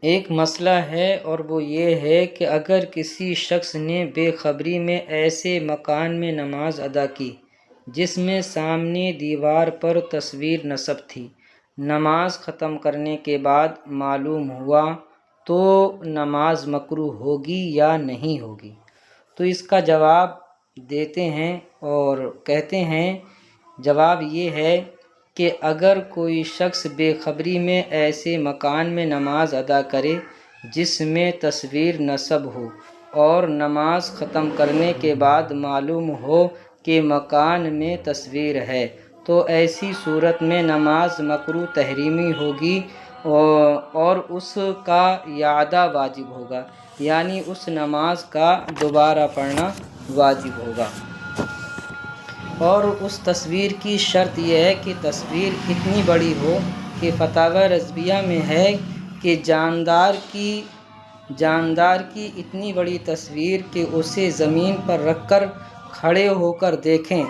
ایک مسئلہ ہے اور وہ یہ ہے کہ اگر کسی شخص نے بے خبری میں ایسے مکان میں نماز ادا کی جس میں سامنے دیوار پر تصویر نصب تھی، نماز ختم کرنے کے بعد معلوم ہوا تو نماز مکروہ ہوگی یا نہیں ہوگی؟ تو اس کا جواب دیتے ہیں اور کہتے ہیں، جواب یہ ہے کہ اگر کوئی شخص بے خبری میں ایسے مکان میں نماز ادا کرے جس میں تصویر نصب ہو اور نماز ختم کرنے کے بعد معلوم ہو کہ مکان میں تصویر ہے، تو ایسی صورت میں نماز مکروہ تحریمی ہوگی اور اس کا اعادہ واجب ہوگا، یعنی اس نماز کا دوبارہ پڑھنا واجب ہوگا۔ اور اس تصویر کی شرط یہ ہے کہ تصویر اتنی بڑی ہو کہ فتاوی رضویہ میں ہے کہ جاندار کی اتنی بڑی تصویر کہ اسے زمین پر رکھ کر کھڑے ہو کر دیکھیں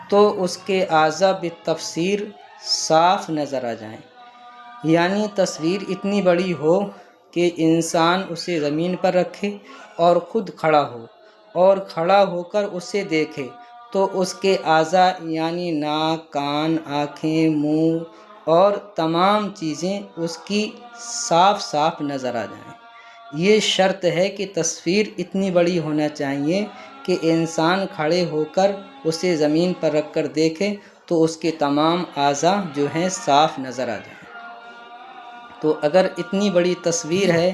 تو اس کے اعضاء بالتفصیل صاف نظر آ جائیں، یعنی تصویر اتنی بڑی ہو کہ انسان اسے زمین پر رکھے اور خود کھڑا ہو اور کھڑا ہو کر اسے دیکھے تو اس کے اعضاء یعنی ناک، کان، آنکھیں، منہ اور تمام چیزیں اس کی صاف صاف نظر آ جائیں۔ یہ شرط ہے کہ تصویر اتنی بڑی ہونا چاہیے کہ انسان کھڑے ہو کر اسے زمین پر رکھ کر دیکھے تو اس کے تمام اعضاء جو ہیں صاف نظر آ جائیں۔ تو اگر اتنی بڑی تصویر ہے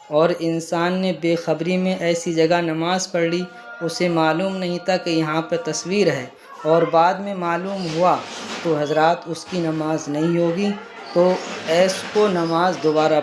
اور انسان نے بے خبری میں ایسی جگہ نماز پڑھ لی، اسے معلوم نہیں تھا کہ یہاں پہ تصویر ہے اور بعد میں معلوم ہوا، تو حضرات اس کی نماز نہیں ہوگی، تو اس کو نماز دوبارہ